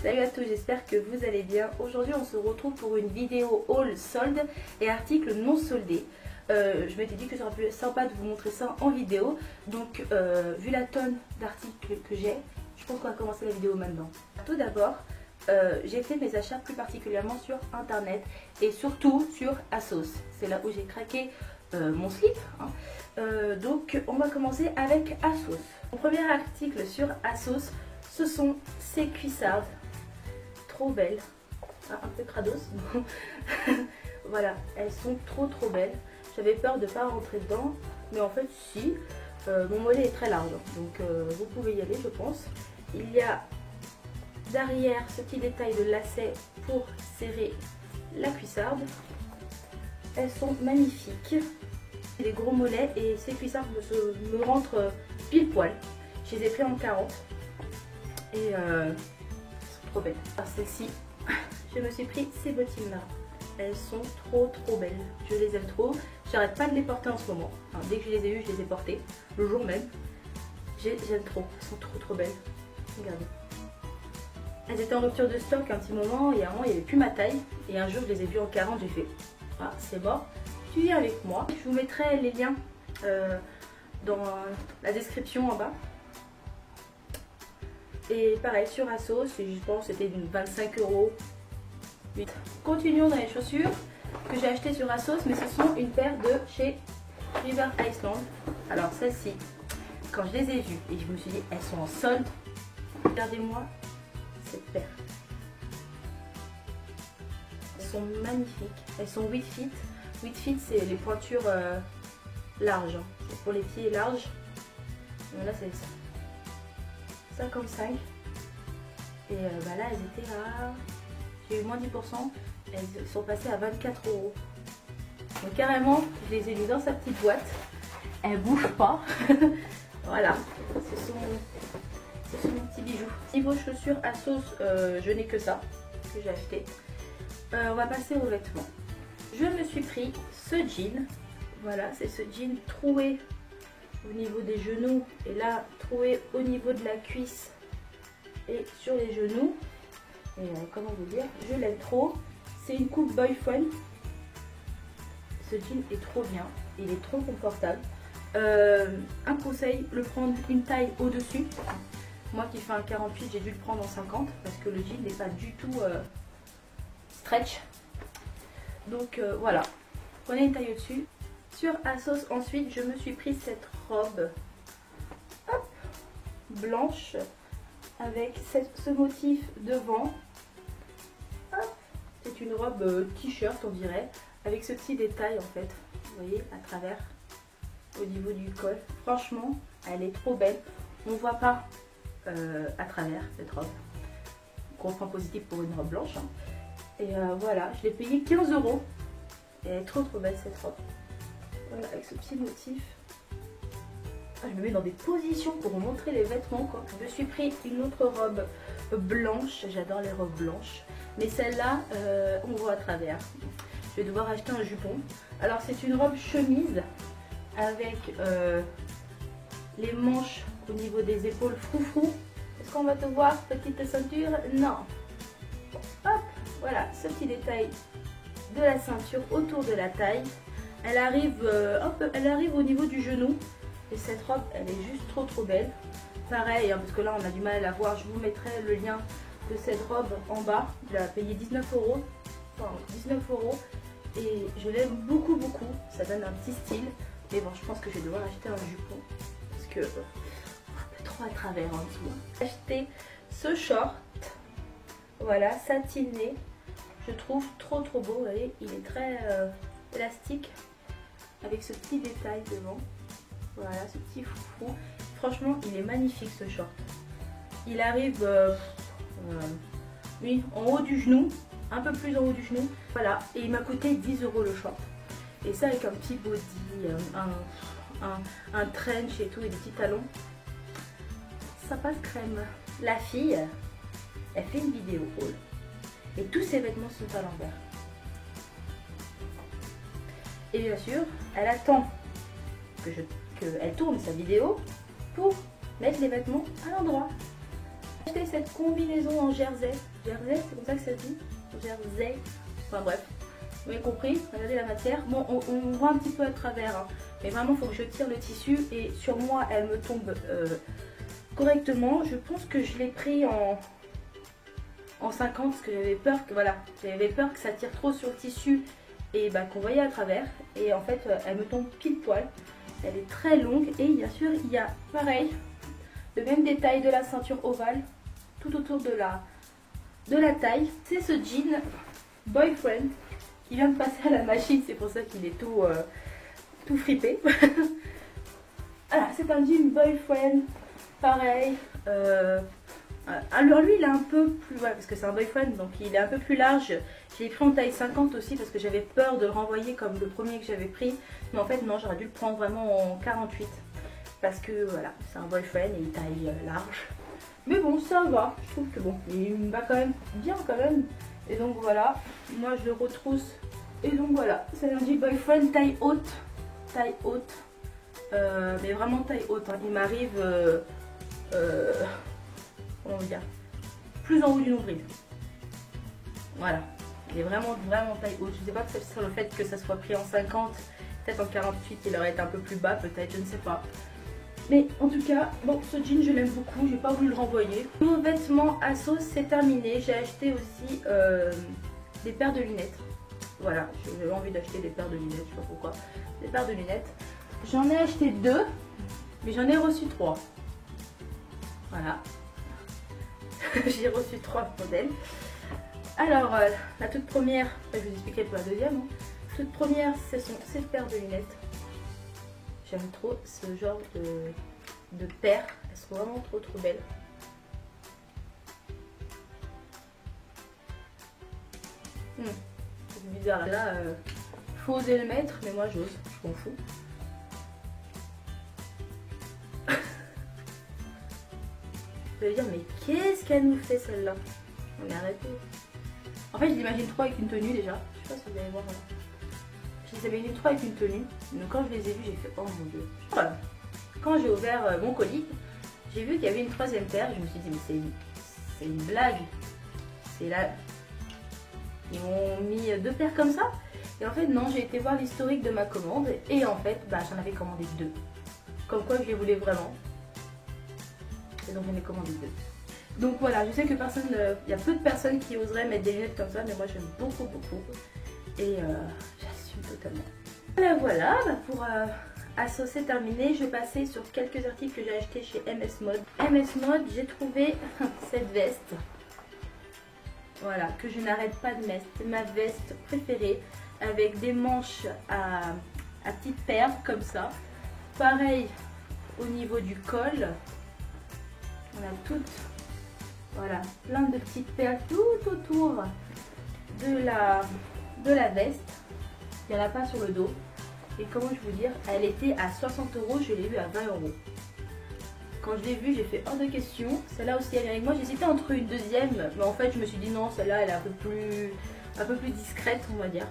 Salut à tous, j'espère que vous allez bien. Aujourd'hui on se retrouve pour une vidéo haul solde et articles non soldés. Je m'étais dit que ça aurait pu être sympa de vous montrer ça en vidéo. Donc vu la tonne d'articles que j'ai, je pense qu'on va commencer la vidéo maintenant. Tout d'abord, j'ai fait mes achats plus particulièrement sur internet et surtout sur ASOS. C'est là où j'ai craqué mon slip. Donc on va commencer avec ASOS. Mon premier article sur ASOS, ce sont ces cuissardes. Trop belles, un peu crados. Voilà, elles sont trop belles. J'avais peur de ne pas rentrer dedans, mais en fait si, mon mollet est très large, donc vous pouvez y aller je pense. Il y a derrière ce petit détail de lacet pour serrer la cuissarde. Elles sont magnifiques. Les gros mollets et ces cuissardes me rentrent pile poil. Je les ai pris en 40 et trop belles. Alors celle-ci, je me suis pris ces bottines là. Elles sont trop belles. Je les aime trop. J'arrête pas de les porter en ce moment. Enfin, dès que je les ai eues, je les ai portées. Le jour même. J'aime trop. Elles sont trop belles. Regardez. Elles étaient en rupture de stock un petit moment. Il y a un moment, il n'y avait plus ma taille. Et un jour, je les ai vues en 40. J'ai fait, ah, c'est mort. Tu viens avec moi. Je vous mettrai les liens dans la description en bas. Et pareil sur ASOS, je pense que c'était 25 €. Continuons dans les chaussures que j'ai achetées sur ASOS, mais ce sont une paire de chez River Island. Alors celles-ci, quand je les ai vues et je me suis dit elles sont en solde, regardez-moi cette paire. Elles sont magnifiques, elles sont 8 feet. 8 feet c'est les pointures larges, c'est pour les pieds larges. Là c'est 55 et là elles étaient à, j'ai eu moins 10%, elles sont passées à 24 €. Donc carrément je les ai mis dans sa petite boîte, elles bougent pas. Voilà, ce sont mes petits bijoux. Niveau chaussures ASOS, je n'ai que ça que j'ai acheté. On va passer aux vêtements. Je me suis pris ce jean, voilà, c'est ce jean troué au niveau des genoux et là troué au niveau de la cuisse et sur les genoux. Et comment vous dire, je l'aime trop. C'est une coupe boyfriend. Ce jean est trop bien, il est trop confortable. Un conseil, le prendre une taille au dessus. Moi qui fais un 48, j'ai dû le prendre en 50 parce que le jean n'est pas du tout stretch. Donc voilà, prenez une taille au dessus. Sur ASOS ensuite, je me suis pris cette robe, hop, blanche avec ce motif devant. C'est une robe t-shirt on dirait, avec ce petit détail en fait, vous voyez, à travers, au niveau du col. Franchement, elle est trop belle. On ne voit pas à travers cette robe. Gros point positif pour une robe blanche. Hein. Et voilà, je l'ai payé 15 €. Et elle est trop belle cette robe. Voilà, avec ce petit motif. Ah, je me mets dans des positions pour vous montrer les vêtements quoi. Je me suis pris une autre robe blanche. J'adore les robes blanches. Mais celle-là, on voit à travers. Je vais devoir acheter un jupon. Alors c'est une robe chemise avec les manches au niveau des épaules froufrou. Est-ce qu'on va te voir, petite ceinture? Non. Hop, voilà, ce petit détail de la ceinture autour de la taille. Elle arrive, elle arrive au niveau du genou. Et cette robe, elle est juste trop belle. Pareil, hein, parce que là on a du mal à la voir. Je vous mettrai le lien de cette robe en bas. Je l'ai payé 19 €. Enfin, 19 €. Et je l'aime beaucoup. Ça donne un petit style. Mais bon, je pense que je vais devoir acheter un jupon. Parce que un peu trop à travers en dessous. J'ai acheté ce short. Voilà, satiné. Je trouve trop beau. Vous voyez, il est très élastique. Avec ce petit détail devant. Voilà, ce petit foufou. Franchement, il est magnifique ce short. Il arrive oui, en haut du genou. Un peu plus en haut du genou. Voilà, et il m'a coûté 10 € le short. Et ça avec un petit body, un trench et tout, et des petits talons. Ça passe crème. La fille, elle fait une vidéo haul. Et tous ses vêtements sont à l'envers. Et bien sûr, elle attend qu'elle tourne sa vidéo pour mettre les vêtements à l'endroit. J'ai acheté cette combinaison en jersey. Jersey, c'est comme ça que ça se dit? Jersey. Enfin bref, vous avez compris. Regardez la matière. Bon, on voit un petit peu à travers. Hein. Mais vraiment, il faut que je tire le tissu. Et sur moi, elle me tombe correctement. Je pense que je l'ai pris en 50 parce que j'avais peur que, voilà, j'avais peur que ça tire trop sur le tissu et bah, qu'on voyait à travers. Et en fait, elle me tombe pile poil. Elle est très longue. Et bien sûr, il y a pareil, le même détail de la ceinture ovale tout autour de la taille. C'est ce jean Boyfriend qui vient de passer à la machine, c'est pour ça qu'il est tout fripé. Voilà, c'est un jean Boyfriend, pareil. Alors lui il est un peu plus, ouais, parce que c'est un Boyfriend, donc il est un peu plus large. Je l'ai pris en taille 50 aussi parce que j'avais peur de le renvoyer comme le premier que j'avais pris. Mais en fait non, j'aurais dû le prendre vraiment en 48. Parce que voilà, c'est un Boyfriend et il taille large. Mais bon, ça va, je trouve que bon, il me va quand même bien quand même. Et donc voilà, moi je le retrousse. Et donc voilà, c'est un jean Boyfriend taille haute. Taille haute. Mais vraiment taille haute. Hein. Il m'arrive, comment dire, plus en haut du nombril. Voilà, il est vraiment taille haute. Je ne sais pas que c'est sur le fait que ça soit pris en 50. Peut-être en 48, il aurait été un peu plus bas, peut-être, je ne sais pas. Mais en tout cas, bon, ce jean je l'aime beaucoup, j'ai pas voulu le renvoyer. Mon vêtement ASOS c'est terminé. J'ai acheté aussi des paires de lunettes. Voilà, j'avais envie d'acheter des paires de lunettes, je sais pas pourquoi. Des paires de lunettes. J'en ai acheté 2, mais j'en ai reçu 3. Voilà. J'ai reçu 3 modèles. Alors, la toute première, je vais vous expliquer pour la deuxième. Hein. La toute première, ce sont ces paires de lunettes. J'aime trop ce genre de paires. Elles sont vraiment trop belles. C'est bizarre. Là, faut oser le mettre, mais moi j'ose. Je m'en fous. Vous allez dire, mais qu'est-ce qu'elle nous fait celle-là? On est arrêté. En fait, je l'imagine trop avec une tenue déjà. Je sais pas si vous allez voir. Je les imagine trop avec une tenue. Donc quand je les ai vus, j'ai fait oh mon dieu. Voilà. Quand j'ai ouvert mon colis, j'ai vu qu'il y avait une troisième paire. Je me suis dit, mais c'est une blague. C'est là. Ils m'ont mis 2 paires comme ça. Et en fait, non, j'ai été voir l'historique de ma commande. Et en fait, bah, j'en avais commandé 2. Comme quoi, je les voulais vraiment. Et donc, j'en ai commandé 2. Donc voilà, je sais que personne, il y a peu de personnes qui oseraient mettre des lunettes comme ça. Mais moi, j'aime beaucoup. Et j'assume totalement. Voilà, bah, pour ASOS c'est terminé. Je vais passer sur quelques articles que j'ai achetés chez MS Mode. MS Mode, j'ai trouvé cette veste. Voilà, que je n'arrête pas de mettre. C'est ma veste préférée avec des manches à petites perles comme ça. Pareil au niveau du col. On a toutes, voilà, plein de petites perles tout autour de la veste. Il n'y en a pas sur le dos. Et comment je vous dire, elle était à 60 €, je l'ai vue à 20 €. Quand je l'ai vue, j'ai fait hors de question. Celle-là aussi, elle vient avec moi. J'hésitais entre une deuxième, mais en fait, je me suis dit non, celle-là, elle est un peu plus discrète, on va dire.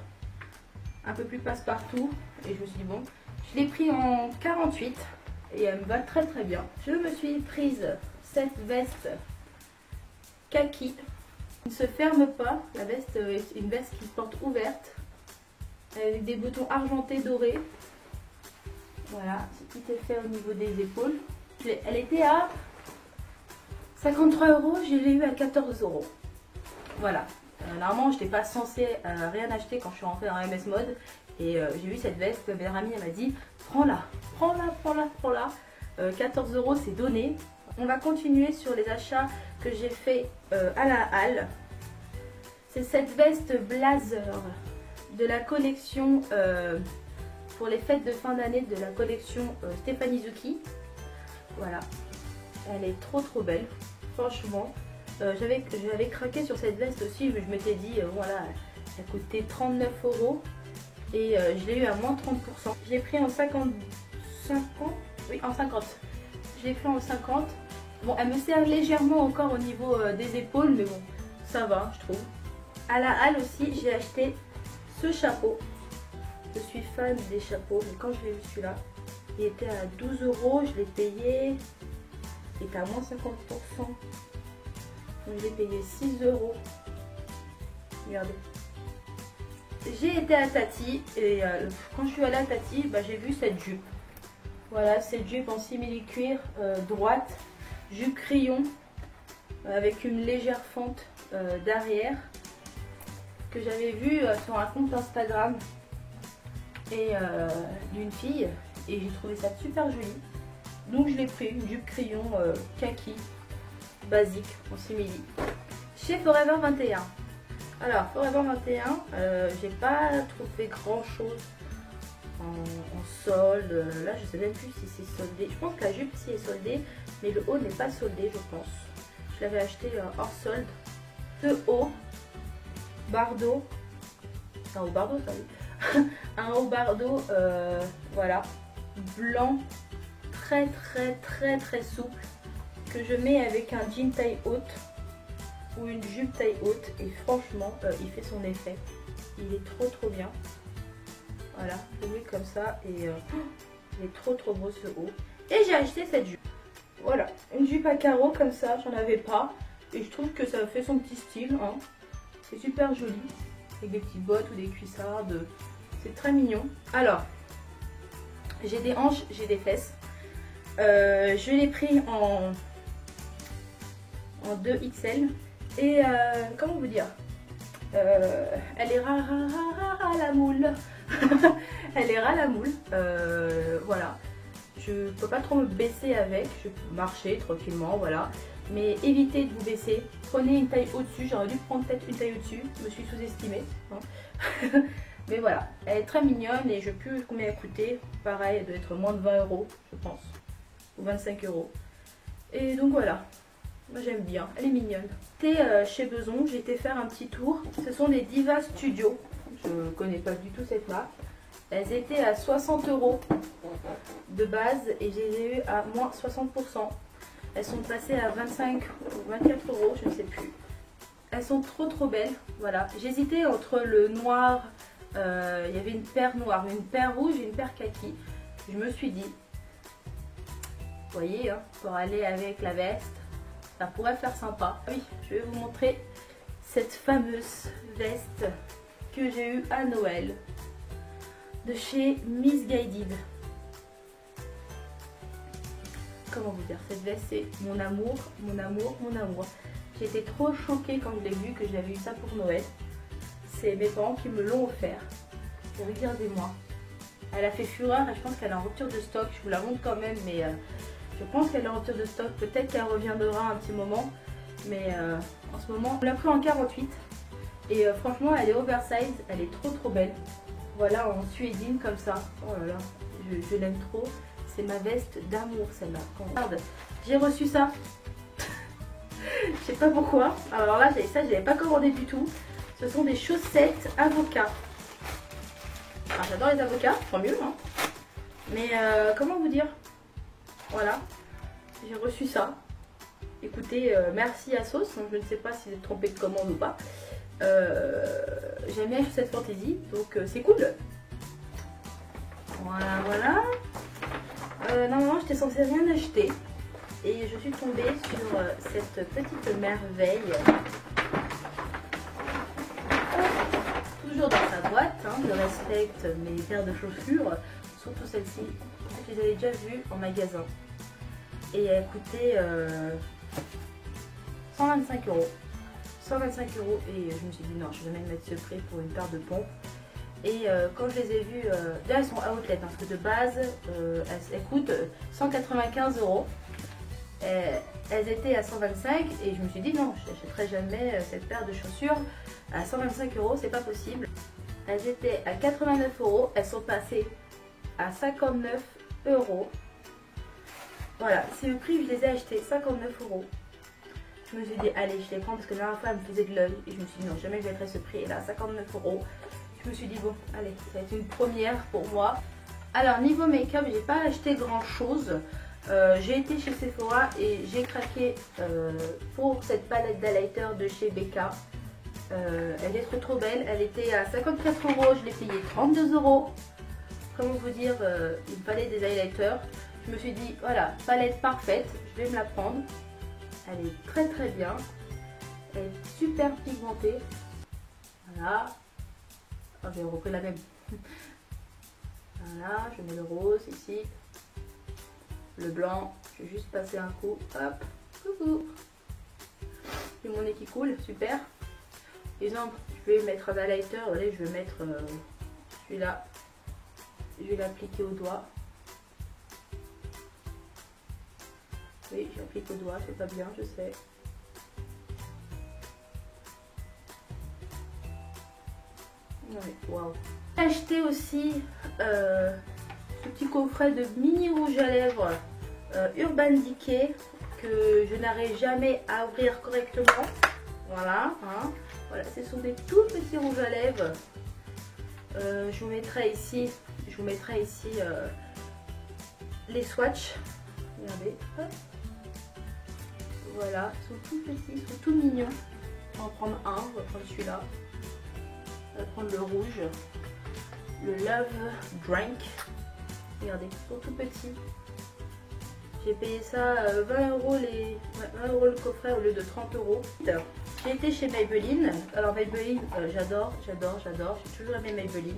Un peu plus passe-partout. Et je me suis dit bon, je l'ai pris en 48 et elle me va très bien. Je me suis prise cette veste kaki. Elle ne se ferme pas. La veste est une veste qui se porte ouverte. Avec des boutons argentés dorés. Voilà, ce petit effet au niveau des épaules. Elle était à 53 €, je l'ai eu à 14 €. Voilà. Normalement, je n'étais pas censée rien acheter quand je suis rentrée dans MS Mode. Et j'ai vu cette veste, ma meilleure amie, elle m'a dit prends-la. 14 € c'est donné. On va continuer sur les achats que j'ai fait à la halle. C'est cette veste blazer de la collection pour les fêtes de fin d'année de la collection Stéphanie Zucchi. Voilà, elle est trop belle, franchement. J'avais craqué sur cette veste aussi, mais je m'étais dit, voilà, elle coûtait 39 € et je l'ai eu à moins 30%. Je l'ai pris en 50, oui, en 50. Je l'ai pris en 50. Bon, elle me sert légèrement encore au niveau des épaules, mais bon, ça va, je trouve. À la halle aussi, j'ai acheté ce chapeau. Je suis fan des chapeaux, mais quand je l'ai vu celui-là, il était à 12 €, je l'ai payé, il était à moins 50%. Donc j'ai payé 6 €. Regardez. J'ai été à Tati et quand je suis allée à Tati, bah, j'ai vu cette jupe. Voilà, cette jupe en simili-cuir droite, jupe crayon avec une légère fente derrière que j'avais vue sur un compte Instagram et d'une fille et j'ai trouvé ça super joli. Donc je l'ai pris, une jupe crayon kaki basique en simili chez Forever 21. Alors Forever 21, j'ai pas trouvé grand chose en solde. Là je sais même plus si c'est soldé. Je pense que la jupe ci est soldée, mais le haut n'est pas soldé, je pense. Je l'avais acheté hors solde. Ce haut bardeau, c'est un haut bardeau ça oui. Un haut bardeau, voilà, blanc, très souple, que je mets avec un jean taille haute ou une jupe taille haute et franchement il fait son effet. Il est trop bien. Voilà, je le mets comme ça et il est trop beau ce haut. Et j'ai acheté cette jupe. Voilà, une jupe à carreaux comme ça, j'en avais pas. Et je trouve que ça fait son petit style. Hein. C'est super joli. Avec des petites bottes ou des cuissardes. C'est très mignon. Alors, j'ai des hanches, j'ai des fesses. Je l'ai pris en 2XL. Et comment vous dire, elle est ras la moule. Elle est ras la moule. Voilà. Je peux pas trop me baisser avec. Je peux marcher tranquillement, voilà. Mais évitez de vous baisser. Prenez une taille au-dessus. J'aurais dû prendre peut-être une taille au-dessus. Je me suis sous-estimée. Hein. Mais voilà. Elle est très mignonne et je ne sais plus combien elle coûtait. Pareil, elle doit être moins de 20 €, je pense. Ou 25 €. Et donc voilà. Moi j'aime bien. Elle est mignonne. J'étais chez Beson. J'ai été faire un petit tour. Ce sont des Diva Studio. Je ne connais pas du tout cette marque. Elles étaient à 60 € de base et je les ai eu à moins 60%. Elles sont passées à 25 ou 24 €, je ne sais plus. Elles sont trop belles. Voilà. J'hésitais entre le noir, il y avait une paire noire, une paire rouge et une paire kaki. Je me suis dit, vous voyez, hein, pour aller avec la veste, ça pourrait faire sympa. Oui, je vais vous montrer cette fameuse veste que j'ai eue à Noël de chez Missguided. Comment vous dire, cette veste c'est mon amour. J'ai été trop choquée quand je l'ai vue, que j'avais eu ça pour Noël. C'est mes parents qui me l'ont offert. Et regardez-moi. Elle a fait fureur et je pense qu'elle est en rupture de stock. Je vous la montre quand même, mais je pense qu'elle est en rupture de stock. Peut-être qu'elle reviendra un petit moment. Mais en ce moment, on l'a pris en 48. Et franchement, elle est oversize. Elle est trop belle. Voilà, en suédine comme ça. Oh là là, je l'aime trop. C'est ma veste d'amour celle-là. Regarde, j'ai reçu ça. Je sais pas pourquoi. Alors là, ça, je l'avais pas commandé du tout. Ce sont des chaussettes avocats. Alors j'adore les avocats, tant mieux. Hein. Mais comment vous dire? Voilà, j'ai reçu ça. Écoutez, merci à Sauce. Je ne sais pas si vous êtes trompé de commande ou pas. J'aime bien les chaussettes fantaisie, donc c'est cool. Voilà. Normalement, j'étais censée rien acheter. Et je suis tombée sur cette petite merveille. Toujours dans sa boîte. Hein, je respecte mes paires de chaussures. Surtout celle-ci. Je les avais déjà vues en magasin. Et elle coûtait 125 €. 125 € et je me suis dit non, je vais même mettre ce prix pour une paire de pompes. Et quand je les ai vues, déjà elles sont à outlet, hein, parce que de base elles coûtent 195 €. Elles étaient à 125 et je me suis dit non, je n'achèterai jamais cette paire de chaussures à 125 €, c'est pas possible. Elles étaient à 89 €, elles sont passées à 59 €. Voilà, c'est le prix, je les ai achetées, 59 €. Je me suis dit allez, je les prends parce que la dernière fois elle me faisait de l'œil et je me suis dit non, jamais je mettrai ce prix. Et là, 59 €. Je me suis dit bon, allez, ça va être une première pour moi. Alors niveau make-up, j'ai pas acheté grand chose. J'ai été chez Sephora et j'ai craqué pour cette palette d'highlighter de chez Becca. Elle est trop belle. Elle était à 54 €, je l'ai payée 32 €. Comment vous dire, il me fallait des highlighters. Je me suis dit voilà, palette parfaite, je vais me la prendre. Elle est très bien. Elle est super pigmentée. Voilà. Oh, j'ai repris la même. Voilà, je mets le rose ici. Le blanc, je vais juste passer un coup. Hop, coucou. J'ai mon nez qui coule, super. Exemple, je vais mettre un highlighter. Allez, je vais mettre celui-là. Je vais l'appliquer au doigt. Oui, j'applique au doigt, c'est pas bien, je sais. Waouh. J'ai acheté aussi ce petit coffret de mini rouge à lèvres Urban Decay que je n'arrive jamais à ouvrir correctement. Voilà, hein. Voilà, ce sont des tout petits rouges à lèvres. Je vous mettrai ici, les swatchs. Regardez, hop. Voilà, ils sont tout petits, ils sont tout mignons. On va en prendre un, on va prendre celui-là. On va prendre le rouge, le Love Drink. Regardez, ils sont tout petits. J'ai payé ça 20 € le coffret au lieu de 30 €. J'ai été chez Maybelline. Alors Maybelline, j'adore. J'ai toujours aimé Maybelline.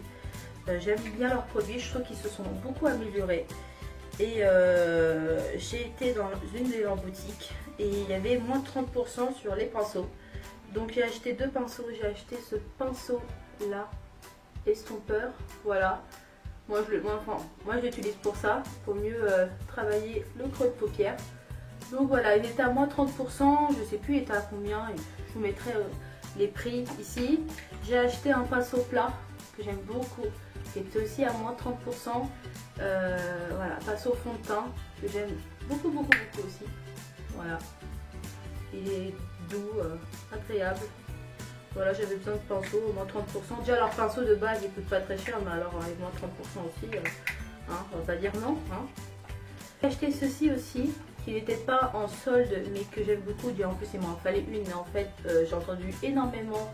J'aime bien leurs produits, je trouve qu'ils se sont beaucoup améliorés. Et j'ai été dans une de leurs boutiques et il y avait moins de 30% sur les pinceaux. Donc j'ai acheté deux pinceaux. J'ai acheté ce pinceau là, estompeur, voilà. Moi je l'utilise pour ça, pour mieux travailler le creux de paupière. Donc voilà, il était à moins 30%, je sais plus il était à combien, je vous mettrai les prix ici. J'ai acheté un pinceau plat que j'aime beaucoup, qui était aussi à moins 30%. Voilà, pinceau fond de teint que j'aime beaucoup aussi. Voilà, il est doux, agréable. Voilà, j'avais besoin de pinceau, au moins 30%. Déjà leur pinceau de base il coûte pas très cher, mais alors avec moins 30% aussi, hein, on va pas dire non. Hein. J'ai acheté ceci aussi, qui n'était pas en solde, mais que j'aime beaucoup. En plus il m'en fallait une, mais en fait j'ai entendu énormément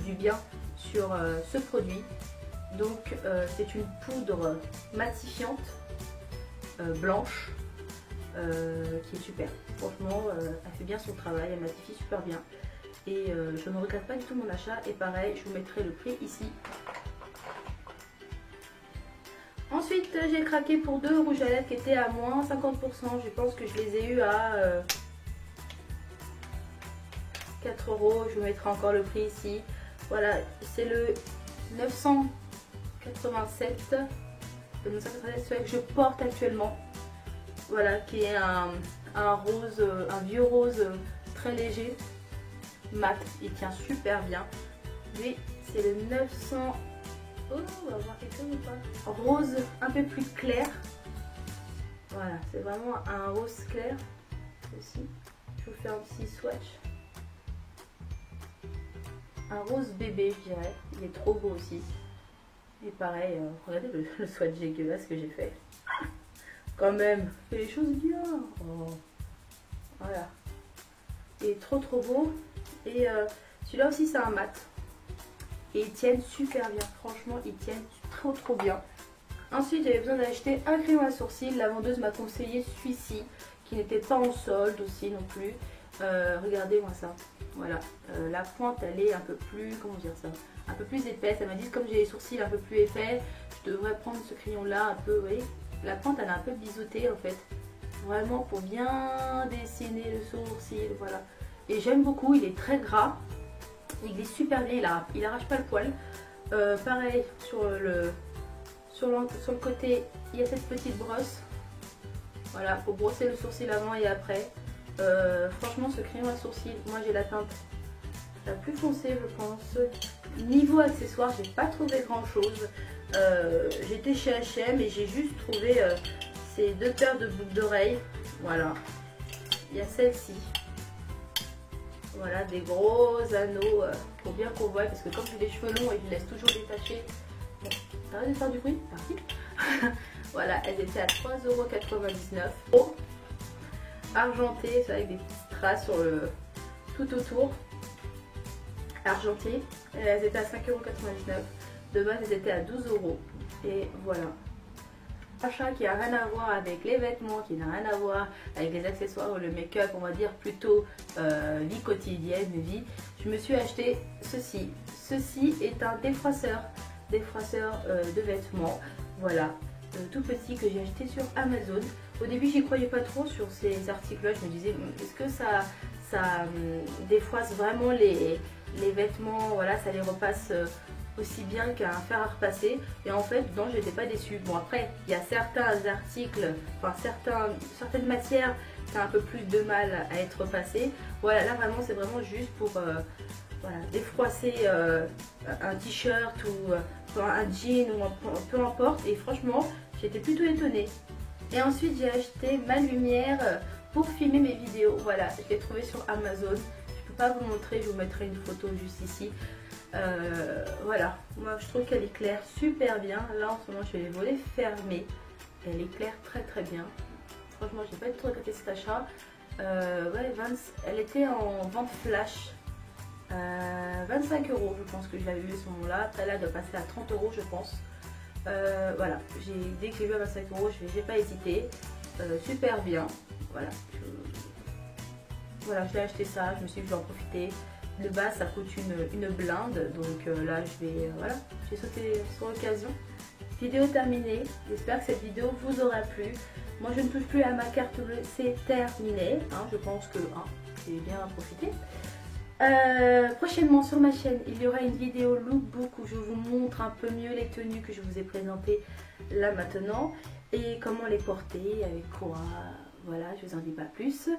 du bien sur ce produit. Donc c'est une poudre matifiante blanche qui est super. Franchement, elle fait bien son travail, elle matifie super bien. Et je ne regrette pas du tout mon achat. Et pareil, je vous mettrai le prix ici. Ensuite, j'ai craqué pour deux rouges à lèvres qui étaient à moins 50%. Je pense que je les ai eu à 4 €. Je vous mettrai encore le prix ici. Voilà, c'est le 987. Celui que je porte actuellement. Voilà, qui est un rose, un vieux rose très léger. Mat, il tient super bien. Lui, c'est le 900. Oh, on va voir quelque chose ou pas. Rose un peu plus clair. Voilà, c'est vraiment un rose clair. Aussi, je vous fais un petit swatch. Un rose bébé, je dirais. Il est trop beau aussi. Et pareil, regardez le swatch dégueulasse que j'ai fait. Quand même, fait les choses bien. Oh. Voilà. Il est trop beau. Et celui-là aussi c'est un mat. Et ils tiennent super bien. Franchement, ils tiennent trop bien. Ensuite, j'avais besoin d'acheter un crayon à sourcils. La vendeuse m'a conseillé celui-ci, qui n'était pas en solde aussi non plus. Regardez-moi ça. Voilà. La pointe, elle est un peu plus, comment dire ça, un peu plus épaisse. Elle m'a dit que comme j'ai les sourcils un peu plus épais, je devrais prendre ce crayon-là un peu, vous voyez. La pointe, elle est un peu biseautée en fait. Vraiment pour bien dessiner le sourcil, voilà. Et j'aime beaucoup, il est très gras. Il glisse super bien, il arrache pas le poil. Pareil, sur le côté, il y a cette petite brosse. Voilà, pour brosser le sourcil avant et après. Franchement, ce crayon à sourcils, moi j'ai la teinte la plus foncée, je pense. Niveau accessoires, j'ai pas trouvé grand chose. J'étais chez H&M et j'ai juste trouvé ces deux paires de boucles d'oreilles. Voilà, il y a celle-ci. Voilà, des gros anneaux pour bien qu'on voit, parce que comme j'ai les cheveux longs et je les laisse toujours détachés. Bon, t'arrêtes de faire du bruit, merci. Voilà, elles étaient à 3,99 €. Argentées, c'est avec des petites strass sur le tout autour. Argentées, elles étaient à 5,99 €. De base, elles étaient à 12 €. Et voilà. Achat qui a rien à voir avec les vêtements, qui n'a rien à voir avec les accessoires ou le make-up, on va dire plutôt vie quotidienne, vie. Je me suis acheté ceci. Ceci est un défroisseur de vêtements, voilà, tout petit que j'ai acheté sur Amazon. Au début j'y croyais pas trop sur ces articles-là, je me disais est-ce que ça défroisse vraiment les vêtements, voilà, ça les repasse aussi bien qu'un fer à repasser. Et en fait non, j'étais pas déçue. Bon après il y a certains articles, enfin certaines matières qui ont un peu plus de mal à être repassées. Voilà, là vraiment c'est vraiment juste pour voilà, défroisser un t-shirt ou un jean ou peu importe. Et franchement j'étais plutôt étonnée. Et ensuite j'ai acheté ma lumière pour filmer mes vidéos. Voilà, je l'ai trouvée sur Amazon. Je peux pas vous montrer, je vous mettrai une photo juste ici. Voilà, moi je trouve qu'elle éclaire super bien. Là en ce moment je vais les volets fermés. Elle éclaire très très bien. Franchement j'ai pas du tout regretté cet achat. Ouais, elle était en vente flash. 25 € je pense que je l'avais vu à ce moment là. Après là elle doit passer à 30 € je pense. Voilà, dès que j'ai vu à 25 €, j'ai pas hésité. Super bien. Voilà, voilà, j'ai acheté ça, je me suis dit je vais en profiter. Le bas ça coûte une blinde, donc là je vais voilà, j'ai sauté sur l'occasion. Vidéo terminée, j'espère que cette vidéo vous aura plu. Moi je ne touche plus à ma carte bleue, c'est terminé, hein, je pense que j'ai bien profité. Prochainement sur ma chaîne il y aura une vidéo lookbook où je vous montre un peu mieux les tenues que je vous ai présentées là maintenant et comment les porter, avec quoi, voilà, je vous en dis pas plus.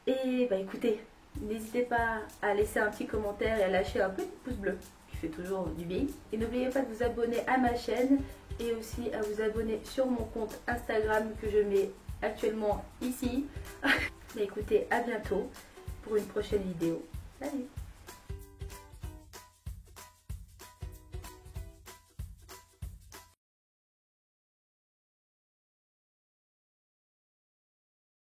Et bah écoutez, n'hésitez pas à laisser un petit commentaire et à lâcher un petit pouce bleu qui fait toujours du bien. Et n'oubliez pas de vous abonner à ma chaîne et aussi à vous abonner sur mon compte Instagram que je mets actuellement ici. Mais écoutez, à bientôt pour une prochaine vidéo. Salut!